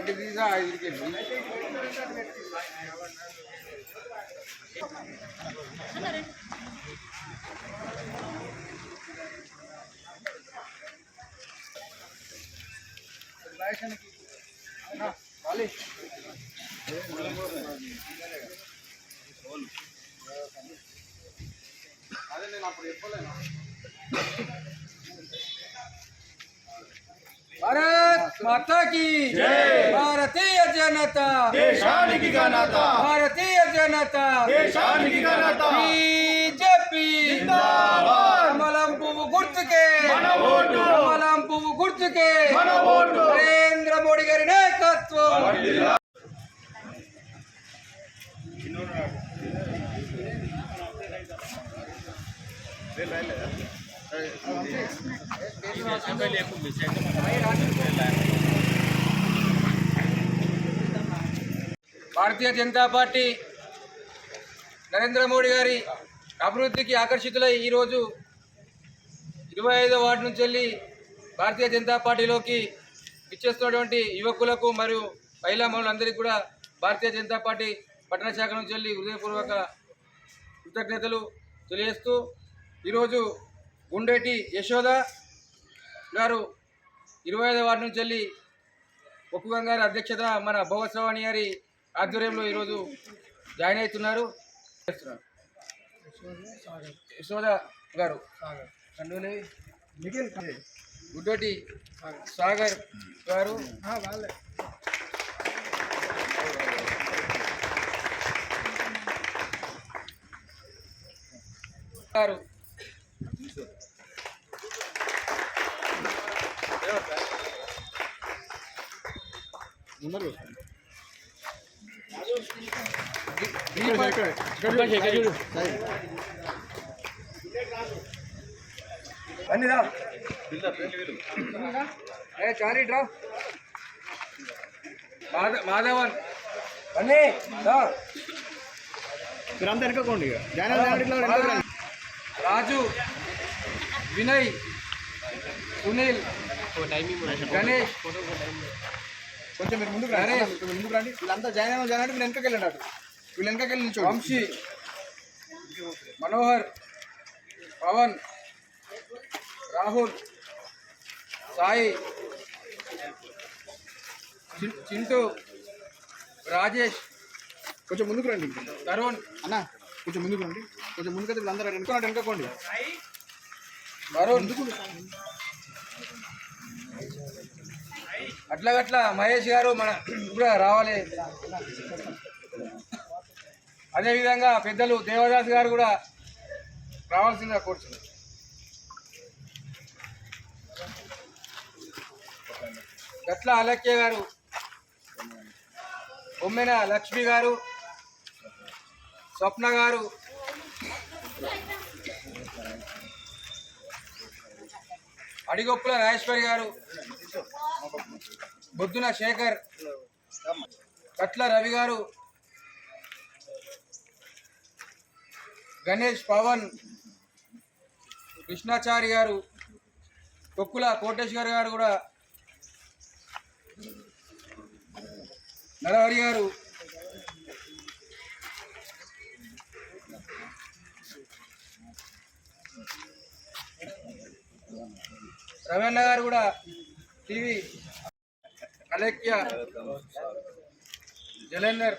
బండి తీసా ఐదుకి అదే నేను అప్పుడు చెప్పలేను. भारत माता की जय। भारतीय जनता देशाనికి ఘనత भारतीय जनता देशाనికి ఘనత बीजेपी जिंदाबाद कमलम पुव्వు గుర్తుకే మన ఓటు कमलम పువ్వు గుర్తుకే మన ఓటు నరేంద్ర మోడీ గారి నాయకత్వం భారతీయ జనతా పార్టీ నరేంద్ర మోడీ గారి అభివృద్ధికి ఆకర్షితులై ఈరోజు 25వ వార్డు నుంచి వెళ్ళి భారతీయ జనతా పార్టీలోకి ఇచ్చేస్తున్నటువంటి యువకులకు మరియు మహిళా మనులందరికీ కూడా భారతీయ జనతా పార్టీ పట్టణ శాఖ నుంచి వెళ్ళి హృదయపూర్వక కృతజ్ఞతలు తెలియజేస్తూ ఈరోజు గుండేటి యశోద గారు 25వ వార్డు నుంచి వెళ్ళి ఒప్పుగం గారి అధ్యక్షత మన భగవత్సవాణి గారి ఆధ్వర్యంలో ఈరోజు జాయిన్ అవుతున్నారు. యశోద గారు గుడ్డోటి సాగర్ గారు గారు చాలీ డ్రా మాధవన్ అన్నీ మీరంతా వెనుకోండి. రాజు వినయ్ సునీల్ గణేష్ కొంచెం మీరు ముందుకు రండి. వీళ్ళంతా జాయిన్ అంటే మీరు వెనకకి వెళ్ళండి. వీళ్ళు వెనకకి వెళ్ళి నిల్చోండి. వంశీ మనోహర్ పవన్ రాహుల్ సాయి చింటూ రాజేష్ కొంచెం ముందుకు రండి. తరుణ్ అన్న కొంచెం ముందుకు రండి. కొంచెం ముందుకు అయితే వీళ్ళందరూ వెనుకోండి. వరుణ్ అట్లా మహేష్ గారు మన కూడా రావాలి. అదేవిధంగా పెద్దలు దేవదాస్ గారు కూడా రావాల్సిందిగా కోరుతున్నారు. గట్ల అలక్య గారు, బొమ్మెన లక్ష్మి గారు, స్వప్న గారు, అడిగొప్పుల రాజేశ్వరి గారు, బొద్దున శేఖర్, కట్ల రవి గారు, గణేష్ పవన్, కృష్ణాచారి గారు, కొక్కుల కోటేశ్వర్ గారు కూడా, నరహరి గారు, రవీణ గారు కూడా, టీవీ అలెక్య, జలేందర్,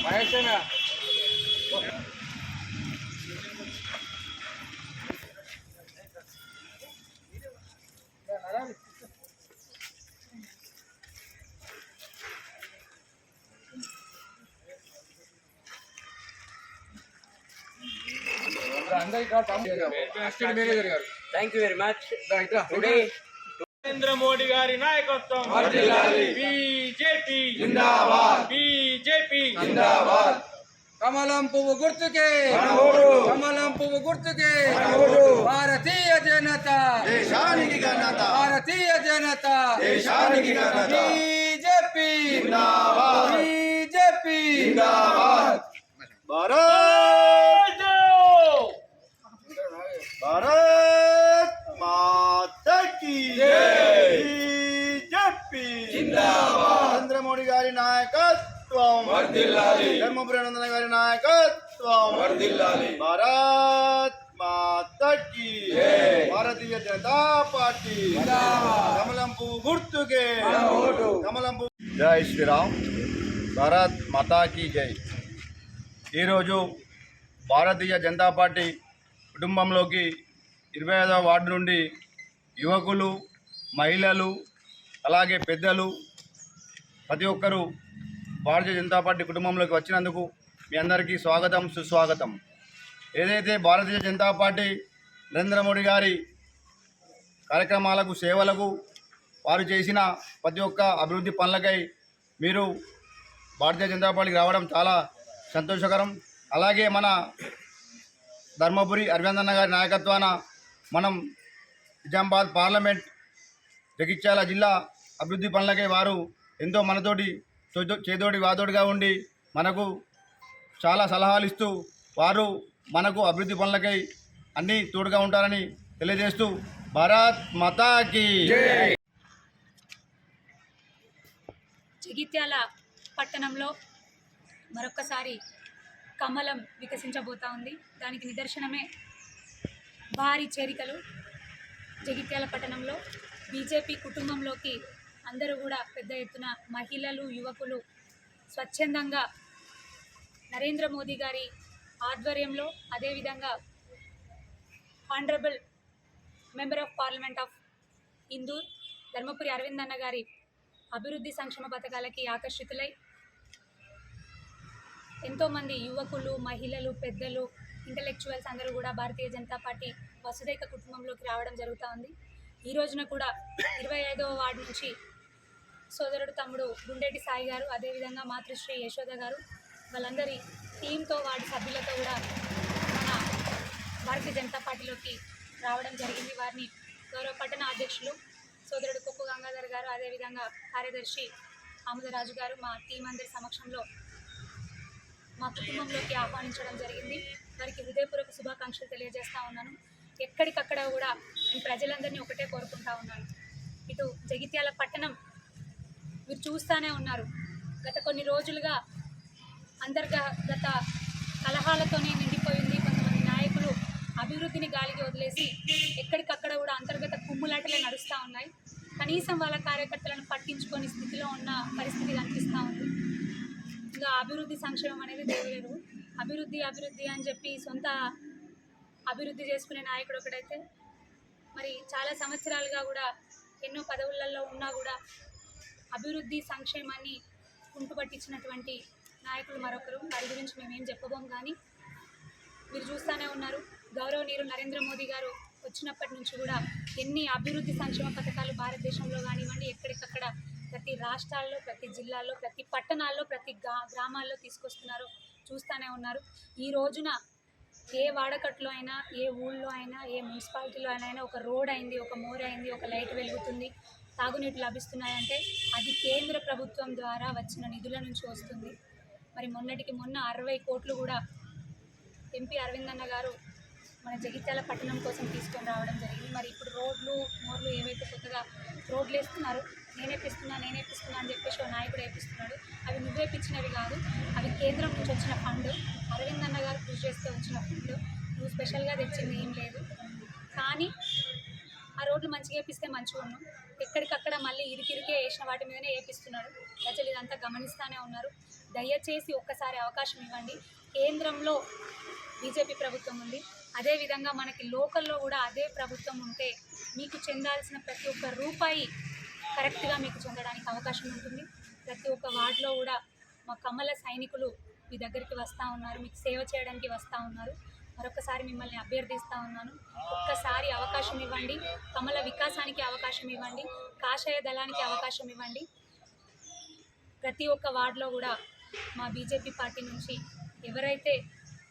మహేష్ మేనేజర్ గారు thank you very much. Narendra Modi గారి నాయకత్వం బీజేపీ జిందాబాద్, బీజేపీ జిందాబాద్. కమలం పువ్వు గుర్తుకే, కమలం పువ్వు గుర్తుకే, భారతీయ జనతా దేశానికి ఘనత, భారతీయ జనతా దేశానికి ఘనత, బీజేపీ జిందాబాద్. जिंदाबाद भारत भारत माता की जय बीजेपी जिंदाबाद नरेंद्र मोदी गारी नायकत्వం వర్ధిల్లాలి ధర్మపురి నందన గారి నాయకత్వం వర్ధిల్లాలి భారత్ మాతా की జై భారతీయ జనతా పార్టీ జిందాబాద్ కమలం పువ్వు గుర్తుకే మన ఓటు కమలం పువ్వు జై శ్రీరామ్ భారత్ మాతా की జై ఈరోజు భారతీయ జనతా పార్టీ కుటుంబంలోకి 25వ వార్డు నుండి యువకులు మహిళలు అలాగే పెద్దలు ప్రతి ఒక్కరూ భారతీయ జనతా పార్టీ కుటుంబంలోకి వచ్చినందుకు మీ అందరికీ స్వాగతం సుస్వాగతం. ఏదైతే భారతీయ జనతా పార్టీ నరేంద్ర మోడీ గారి కార్యక్రమాలకు సేవలకు వారు చేసిన ప్రతి ఒక్క అభివృద్ధి పనులకై మీరు భారతీయ జనతా పార్టీకి రావడం చాలా సంతోషకరం. అలాగే మన ధర్మపురి అరవిందన్న గారి నాయకత్వాన మనం నిజామాబాద్ పార్లమెంట్ జగిత్యాల జిల్లా అభివృద్ధి పనులకై వారు ఎంతో మనతోటి చేదోడి వాదోడిగా ఉండి మనకు చాలా సలహాలు ఇస్తూ వారు మనకు అభివృద్ధి పనులకై అన్నీ తోడుగా ఉంటారని తెలియజేస్తూ భారత్ మాతాకి జగిత్యాల పట్టణంలో మరొక్కసారి కమలం వికసించబోతా ఉంది. దానికి నిదర్శనమే భారీ చేరికలు జగిత్యాల పట్టణంలో బీజేపీ కుటుంబంలోకి అందరూ కూడా పెద్ద ఎత్తున మహిళలు యువకులు స్వచ్ఛందంగా నరేంద్ర మోదీ గారి ఆధ్వర్యంలో అదేవిధంగా honourable member of parliament of Indur Dharmapuri అరవిందన్న గారి అభివృద్ధి సంక్షేమ పథకాలకి ఆకర్షితులై ఎంతోమంది యువకులు మహిళలు పెద్దలు ఇంటలెక్చువల్స్ అందరూ కూడా భారతీయ జనతా పార్టీ వసుదైక కుటుంబంలోకి రావడం జరుగుతూ ఉంది. ఈ రోజున కూడా 25వ వార్డు నుంచి సోదరుడు తమ్ముడు గుండేటి సాయి గారు అదేవిధంగా మాతృశ్రీ యశోద గారు వాళ్ళందరి టీంతో వార్డు సభ్యులతో కూడా మన భారతీయ జనతా పార్టీలోకి రావడం జరిగింది. వారిని గౌరవ పట్టణ అధ్యక్షులు సోదరుడు కొప్పు గంగాధర్ గారు అదేవిధంగా కార్యదర్శి ఆముదరాజు గారు మా టీం అందరి సమక్షంలో మా కుటుంబంలోకి ఆహ్వానించడం జరిగింది. వారికి హృదయపూర్వక శుభాకాంక్షలు తెలియజేస్తూ ఉన్నాను. ఎక్కడికక్కడ కూడా నేను ప్రజలందరినీ ఒకటే కోరుకుంటా ఉన్నాను. ఇటు జగిత్యాల పట్టణం మీరు చూస్తూనే ఉన్నారు. గత కొన్ని రోజులుగా అంతర్గత కలహాలతోనే నిండిపోయింది. కొంతమంది నాయకులు అభివృద్ధిని గాలికి వదిలేసి ఎక్కడికక్కడ కూడా అంతర్గత కుమ్ములాటలే నడుస్తూ ఉన్నాయి. కనీసం వాళ్ళ కార్యకర్తలను పట్టించుకొని స్థితిలో ఉన్న పరిస్థితి కనిపిస్తూ ఉంది. ఇంకా అభివృద్ధి సంక్షేమం అనేది దేవులేరు. అభివృద్ధి అభివృద్ధి అని చెప్పి సొంత అభివృద్ధి చేసుకునే నాయకుడు ఒకడైతే మరి చాలా సంవత్సరాలుగా కూడా ఎన్నో పదవులలో ఉన్నా కూడా అభివృద్ధి సంక్షేమాన్ని కుంటుపట్టించినటువంటి నాయకులు మరొకరు. వారి గురించి మేమేం చెప్పబోం. కానీ మీరు చూస్తూనే ఉన్నారు, గౌరవనీయులు నరేంద్ర మోదీ గారు వచ్చినప్పటి నుంచి కూడా ఎన్ని అభివృద్ధి సంక్షేమ పథకాలు భారతదేశంలో కానివ్వండి ఎక్కడికక్కడ ప్రతి రాష్ట్రాల్లో ప్రతి జిల్లాల్లో ప్రతి పట్టణాల్లో ప్రతి గ్రామాల్లో తీసుకొస్తున్నారో చూస్తూనే ఉన్నారు. ఈ రోజున ఏ వాడకట్లో అయినా ఏ ఊళ్ళో అయినా ఏ మున్సిపాలిటీలో అయినా ఒక రోడ్ అయింది, ఒక మోర్ అయింది, ఒక లైట్ వెలుగుతుంది, తాగునీటి లభిస్తున్నాయంటే అది కేంద్ర ప్రభుత్వం ద్వారా వచ్చిన నిధుల నుంచి వస్తుంది. మరి మొన్నటికి మొన్న 60 కోట్లు కూడా ఎంపీ అరవిందన్న గారు మన జగిత్యాల పట్టణం కోసం తీసుకొని రావడం జరిగింది. మరి ఇప్పుడు రోడ్లు మోర్లు ఏవైతే కొత్తగా రోడ్లు వేస్తున్నారు, నేనేపిస్తున్నా అని చెప్పేసి ఓ నాయకుడు వేపిస్తున్నాడు. అవి నువ్వేపించినవి కాదు, అవి కేంద్రం నుంచి వచ్చిన ఫండ్, అరవిందన్న గారు కృషి చేస్తే వచ్చిన ఫండ్. నువ్వు స్పెషల్గా తెచ్చింది ఏం లేదు. కానీ ఆ రోడ్లు మంచిగా వేపిస్తే మంచిగా ఉన్నాం. ఎక్కడికక్కడ మళ్ళీ ఇరికిరికే వేసిన వాటి మీదనే వేపిస్తున్నాడు. ప్రజలు ఇదంతా గమనిస్తూనే ఉన్నారు. దయచేసి ఒక్కసారి అవకాశం ఇవ్వండి. కేంద్రంలో బీజేపీ ప్రభుత్వం ఉంది, అదేవిధంగా మనకి లోకల్లో కూడా అదే ప్రభుత్వం ఉంటే మీకు చెందాల్సిన ప్రతి ఒక్క రూపాయి కరెక్ట్గా మీకు చెందడానికి అవకాశం ఉంటుంది. ప్రతి ఒక్క వార్డులో కూడా మా కమల సైనికులు మీ దగ్గరికి వస్తూ ఉన్నారు, మీకు సేవ చేయడానికి వస్తూ ఉన్నారు. మరొకసారి మిమ్మల్ని అభ్యర్థిస్తూ ఉన్నాను, ఒక్కసారి అవకాశం ఇవ్వండి. కమల వికాసానికి అవకాశం ఇవ్వండి, కాషాయ దళానికి అవకాశం ఇవ్వండి. ప్రతి ఒక్క వార్డులో కూడా మా బీజేపీ పార్టీ నుంచి ఎవరైతే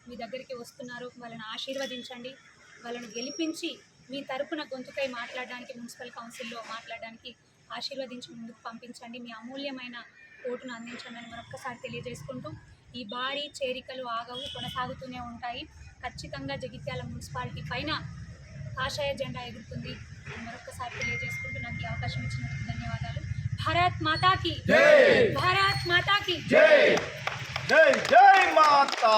మీ దగ్గరికి వస్తున్నారో వాళ్ళని ఆశీర్వదించండి, వాళ్ళని గెలిపించి మీ తరపున గొంతుకై మాట్లాడడానికి మున్సిపల్ కౌన్సిల్లో మాట్లాడడానికి ఆశీర్వదించి ముందుకు పంపించండి. మీ అమూల్యమైన ఓటును అందించండి అని మరొక్కసారి తెలియజేసుకుంటూ ఈ భారీ చేరికలు ఆగవు, కొనసాగుతూనే ఉంటాయి. ఖచ్చితంగా జగిత్యాల మున్సిపాలిటీ పైన కాషాయ జెండా ఎగురుతుంది. మరొకసారి తెలియజేసుకుంటూ నాకు ఈ అవకాశం ఇచ్చినందుకు ధన్యవాదాలు. భారత్ మాతాకి, భారత్ మాతాకి. జై జై మాతా.